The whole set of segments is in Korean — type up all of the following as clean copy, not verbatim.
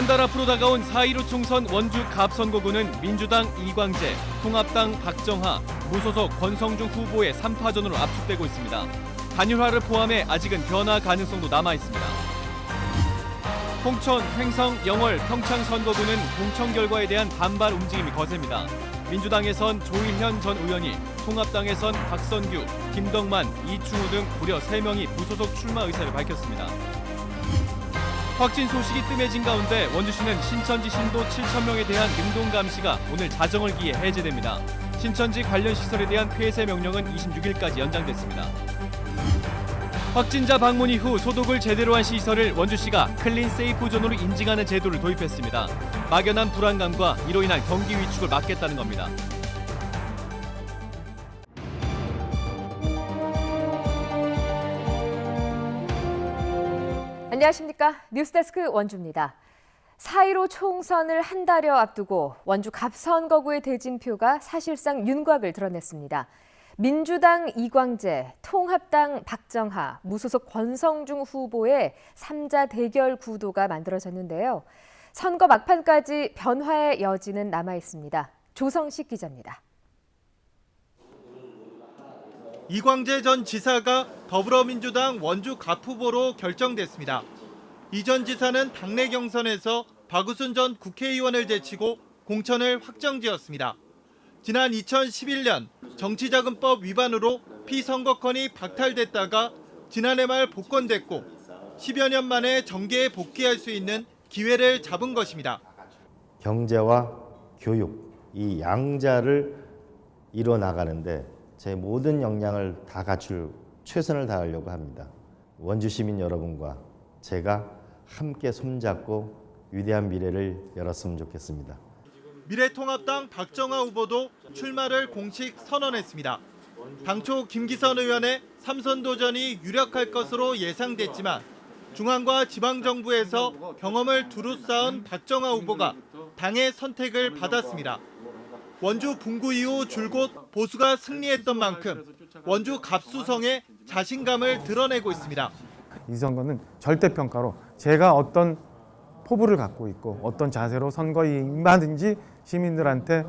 한 달 앞으로 다가온 4.15 총선 원주 갑선거구는 민주당 이광재, 통합당 박정하, 무소속 권성중 후보의 3파전으로 압축되고 있습니다. 단일화를 포함해 아직은 변화 가능성도 남아 있습니다. 홍천, 횡성, 영월, 평창 선거구는 공청 결과에 대한 반발 움직임이 거셉니다. 민주당에선 조일현 전 의원이, 통합당에선 박선규, 김덕만, 이충우 등 무려 3명이 무소속 출마 의사를 밝혔습니다. 확진 소식이 뜸해진 가운데 원주시는 신천지 신도 7,000명에 대한 능동 감시가 오늘 자정을 기해 해제됩니다. 신천지 관련 시설에 대한 폐쇄 명령은 26일까지 연장됐습니다. 확진자 방문 이후 소독을 제대로 한 시설을 원주시가 클린 세이프 존으로 인증하는 제도를 도입했습니다. 막연한 불안감과 이로 인한 경기 위축을 막겠다는 겁니다. 안녕하십니까. 뉴스데스크 원주입니다. 4.15 총선을 한 달여 앞두고 원주 갑선거구의 대진표가 사실상 윤곽을 드러냈습니다. 민주당 이광재, 통합당 박정하, 무소속 권성중 후보의 3자 대결 구도가 만들어졌는데요. 선거 막판까지 변화의 여지는 남아 있습니다. 조성식 기자입니다. 이광재 전 지사가 더불어민주당 원주 갑 후보로 결정됐습니다. 이 전 지사는 당내 경선에서 박우순 전 국회의원을 제치고 공천을 확정지었습니다. 지난 2011년 정치자금법 위반으로 피선거권이 박탈됐다가 지난해 말 복권됐고 10여 년 만에 정계에 복귀할 수 있는 기회를 잡은 것입니다. 경제와 교육, 이 양자를 이뤄나가는데 제 모든 역량을 다 갖출 최선을 다하려고 합니다. 원주 시민 여러분과 제가 함께 손잡고 위대한 미래를 열었으면 좋겠습니다. 미래통합당 박정하 후보도 출마를 공식 선언했습니다. 당초 김기선 의원의 3선 도전이 유력할 것으로 예상됐지만 중앙과 지방정부에서 경험을 두루 쌓은 박정하 후보가 당의 선택을 받았습니다. 원주 분구 이후 줄곧 보수가 승리했던 만큼 원주 갑수성에 자신감을 드러내고 있습니다. 이 선거는 절대평가로 제가 어떤 포부를 갖고 있고 어떤 자세로 선거에 임하든지 시민들한테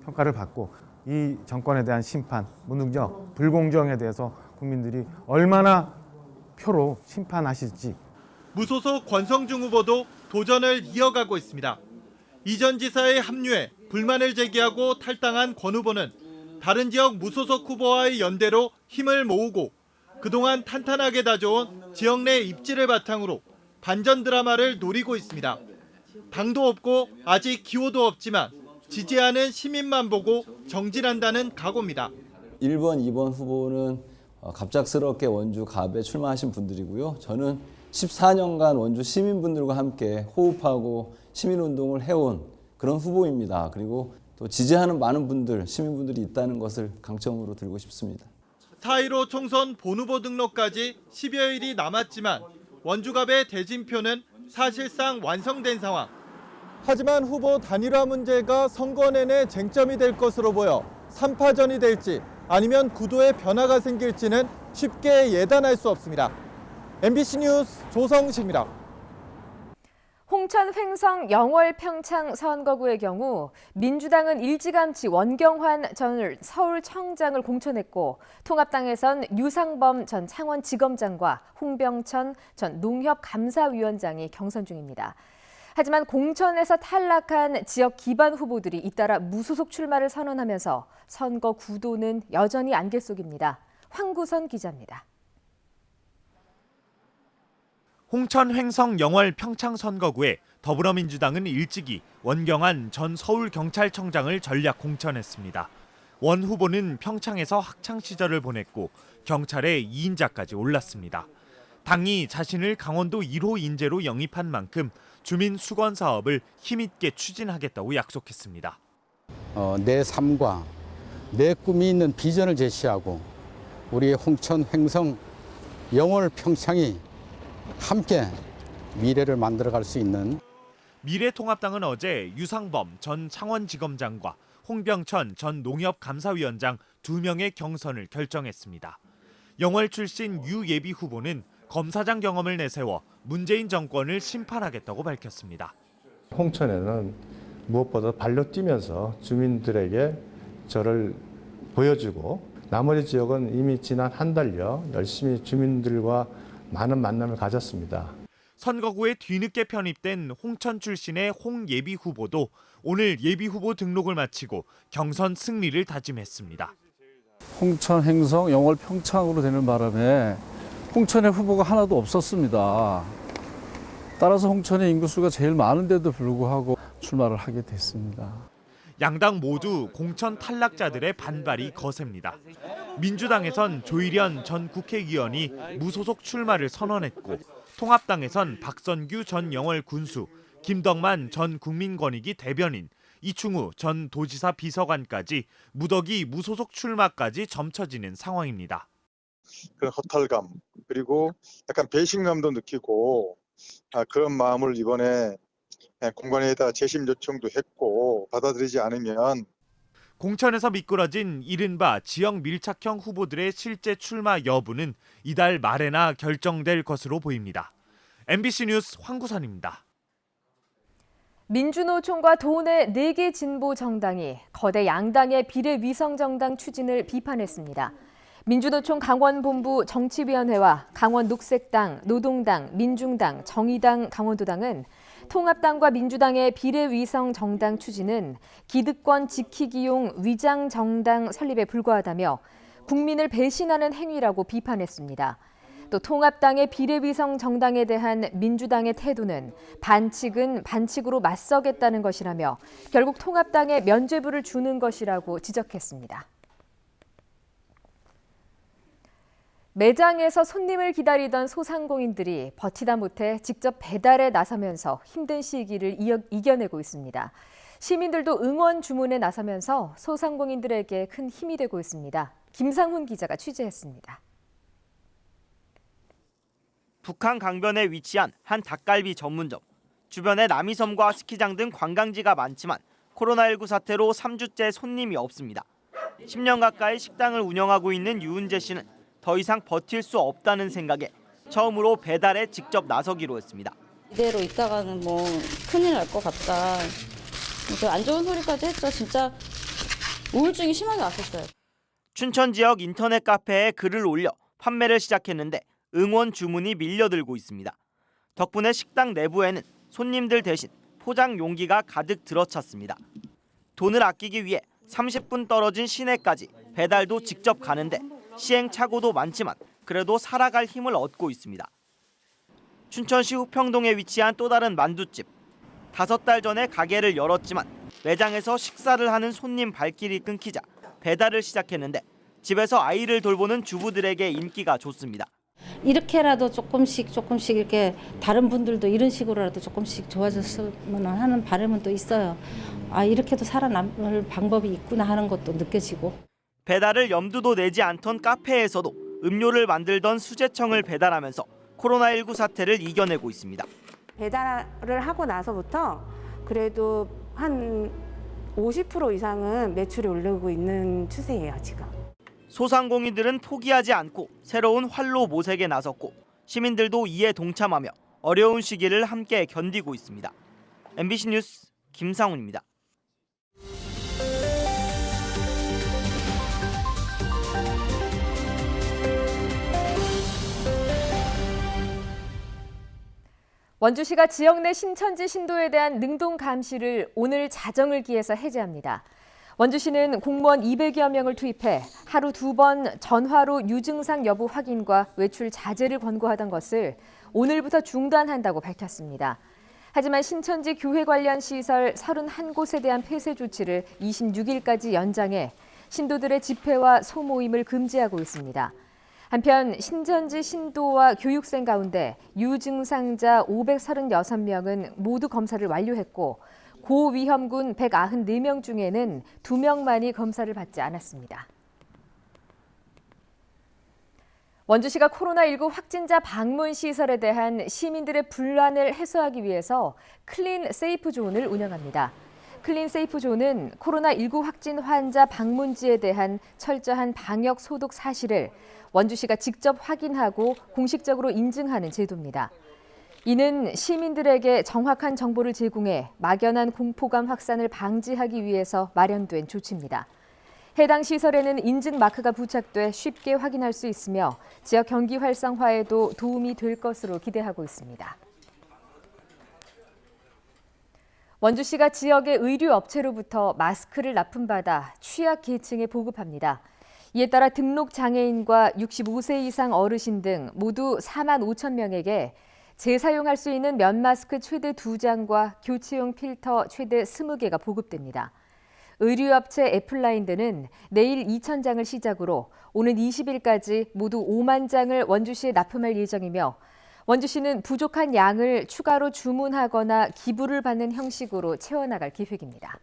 평가를 받고 이 정권에 대한 심판, 무능력, 불공정에 대해서 국민들이 얼마나 표로 심판하실지. 무소속 권성중 후보도 도전을 이어가고 있습니다. 이 전 지사의 합류에 불만을 제기하고 탈당한 권 후보는 다른 지역 무소속 후보와의 연대로 힘을 모으고 그동안 탄탄하게 다져온 지역 내 입지를 바탕으로 반전 드라마를 노리고 있습니다. 당도 없고 아직 기호도 없지만 지지하는 시민만 보고 정진한다는 각오입니다. 1번, 2번 후보는 갑작스럽게 원주 갑에 출마하신 분들이고요. 저는 14년간 원주 시민분들과 함께 호흡하고 시민운동을 해온 그런 후보입니다. 그리고 또 지지하는 많은 분들, 시민분들이 있다는 것을 강점으로 들고 싶습니다. 4.15 총선 본후보 등록까지 10여일이 남았지만 원주갑의 대진표는 사실상 완성된 상황. 하지만 후보 단일화 문제가 선거 내내 쟁점이 될 것으로 보여 3파전이 될지 아니면 구도에 변화가 생길지는 쉽게 예단할 수 없습니다. MBC 뉴스 조성식입니다. 홍천, 횡성, 영월, 평창 선거구의 경우 민주당은 일찌감치 원경환 전 서울청장을 공천했고 통합당에선 유상범 전 창원지검장과 홍병천 전 농협감사위원장이 경선 중입니다. 하지만 공천에서 탈락한 지역 기반 후보들이 잇따라 무소속 출마를 선언하면서 선거 구도는 여전히 안개 속입니다. 황구선 기자입니다. 홍천, 횡성, 영월, 평창 선거구에 더불어민주당은 일찍이 원경환 전 서울경찰청장을 전략 공천했습니다. 원 후보는 평창에서 학창 시절을 보냈고 경찰의 2인자까지 올랐습니다. 당이 자신을 강원도 1호 인재로 영입한 만큼 주민 수건 사업을 힘있게 추진하겠다고 약속했습니다. 내 삶과 내 꿈이 있는 비전을 제시하고 우리 홍천, 횡성, 영월, 평창이 함께 미래를 만들어갈 수 있는. 미래통합당은 어제 유상범 전 창원지검장과 홍병천 전 농협감사위원장 2명의 경선을 결정했습니다. 영월 출신 유 예비 후보는 검사장 경험을 내세워 문재인 정권을 심판하겠다고 밝혔습니다. 홍천에는 무엇보다 발로 뛰면서 주민들에게 저를 보여주고 나머지 지역은 이미 지난 한 달여 열심히 주민들과 많은 만남을 가졌습니다. 선거구에 뒤늦게 편입된 홍천 출신의 홍 예비 후보도 오늘 예비 후보 등록을 마치고 경선 승리를 다짐했습니다. 홍천, 행성, 영월, 평창으로 되는 바람에 홍천에 후보가 하나도 없었습니다. 따라서 홍천의 인구수가 제일 많은데도 불구하고 출마를 하게 됐습니다. 양당 모두 공천 탈락자들의 반발이 거셉니다. 민주당에선 조일현 전 국회의원이 무소속 출마를 선언했고 통합당에선 박선규 전 영월 군수, 김덕만 전 국민권익위 대변인, 이충우 전 도지사 비서관까지 무더기 무소속 출마까지 점쳐지는 상황입니다. 그런 허탈감 그리고 약간 배신감도 느끼고 그런 마음을 이번에 공관위에다 재심 요청도 했고 받아들이지 않으면 공천에서 미끄러진 이른바 지역 밀착형 후보들의 실제 출마 여부는 이달 말에나 결정될 것으로 보입니다. MBC 뉴스 황구선입니다. 민주노총과 도내 4개 진보 정당이 거대 양당의 비례 위성 정당 추진을 비판했습니다. 민주노총 강원본부 정치위원회와 강원녹색당, 노동당, 민중당, 정의당, 강원도당은 통합당과 민주당의 비례 위성 정당 추진은 기득권 지키기용 위장 정당 설립에 불과하다며 국민을 배신하는 행위라고 비판했습니다. 또 통합당의 비례 위성 정당에 대한 민주당의 태도는 반칙은 반칙으로 맞서겠다는 것이라며 결국 통합당에 면죄부를 주는 것이라고 지적했습니다. 매장에서 손님을 기다리던 소상공인들이 버티다 못해 직접 배달에 나서면서 힘든 시기를 이겨내고 있습니다. 시민들도 응원 주문에 나서면서 소상공인들에게 큰 힘이 되고 있습니다. 김상훈 기자가 취재했습니다. 북한 강변에 위치한 한 닭갈비 전문점. 주변에 남이섬과 스키장 등 관광지가 많지만 코로나19 사태로 3주째 손님이 없습니다. 10년 가까이 식당을 운영하고 있는 유은재 씨는 더 이상 버틸 수 없다는 생각에 처음으로 배달에 직접 나서기로 했습니다. 이대로 있다가는 뭐 큰일 날 것 같다. 안 좋은 소리까지 했죠. 진짜 우울증이 심하게 왔었어요. 춘천 지역 인터넷 카페에 글을 올려 판매를 시작했는데 응원 주문이 밀려들고 있습니다. 덕분에 식당 내부에는 손님들 대신 포장 용기가 가득 들어찼습니다. 돈을 아끼기 위해 30분 떨어진 시내까지 배달도 직접 가는데 시행착오도 많지만 그래도 살아갈 힘을 얻고 있습니다. 춘천시 후평동에 위치한 또 다른 만두집. 5달 전에 가게를 열었지만 매장에서 식사를 하는 손님 발길이 끊기자 배달을 시작했는데 집에서 아이를 돌보는 주부들에게 인기가 좋습니다. 이렇게라도 조금씩 이렇게 다른 분들도 이런 식으로라도 조금씩 좋아졌으면 하는 바람은 또 있어요. 이렇게도 살아남을 방법이 있구나 하는 것도 느껴지고. 배달을 염두도 내지 않던 카페에서도 음료를 만들던 수제청을 배달하면서 코로나19 사태를 이겨내고 있습니다. 배달을 하고 나서부터 그래도 한 50% 이상은 매출이 오르고 있는 추세예요, 지금. 소상공인들은 포기하지 않고 새로운 활로 모색에 나섰고 시민들도 이에 동참하며 어려운 시기를 함께 견디고 있습니다. MBC 뉴스 김상훈입니다. 원주시가 지역 내 신천지 신도에 대한 능동 감시를 오늘 자정을 기해서 해제합니다. 원주시는 공무원 200여 명을 투입해 하루 2번 전화로 유증상 여부 확인과 외출 자제를 권고하던 것을 오늘부터 중단한다고 밝혔습니다. 하지만 신천지 교회 관련 시설 31곳에 대한 폐쇄 조치를 26일까지 연장해 신도들의 집회와 소모임을 금지하고 있습니다. 한편 신천지 신도와 교육생 가운데 유증상자 536명은 모두 검사를 완료했고 고위험군 194명 중에는 2명만이 검사를 받지 않았습니다. 원주시가 코로나19 확진자 방문 시설에 대한 시민들의 불안을 해소하기 위해서 클린 세이프 존을 운영합니다. 클린세이프존은 코로나19 확진 환자 방문지에 대한 철저한 방역 소독 사실을 원주시가 직접 확인하고 공식적으로 인증하는 제도입니다. 이는 시민들에게 정확한 정보를 제공해 막연한 공포감 확산을 방지하기 위해서 마련된 조치입니다. 해당 시설에는 인증 마크가 부착돼 쉽게 확인할 수 있으며 지역 경기 활성화에도 도움이 될 것으로 기대하고 있습니다. 원주시가 지역의 의류업체로부터 마스크를 납품받아 취약계층에 보급합니다. 이에 따라 등록 장애인과 65세 이상 어르신 등 모두 4만 5천 명에게 재사용할 수 있는 면 마스크 최대 2장과 교체용 필터 최대 20개가 보급됩니다. 의류업체 애플라인드는 내일 2,000장을 시작으로 오는 20일까지 모두 5만 장을 원주시에 납품할 예정이며 원주시는 부족한 양을 추가로 주문하거나 기부를 받는 형식으로 채워나갈 계획입니다.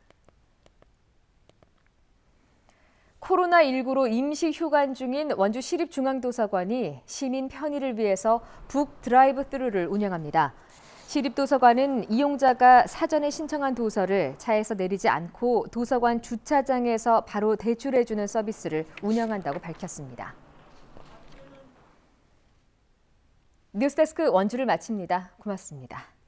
코로나19로 임시 휴관 중인 원주 시립중앙도서관이 시민 편의를 위해서 북 드라이브-스루를 운영합니다. 시립도서관은 이용자가 사전에 신청한 도서를 차에서 내리지 않고 도서관 주차장에서 바로 대출해주는 서비스를 운영한다고 밝혔습니다. 뉴스데스크 원주를 마칩니다. 고맙습니다.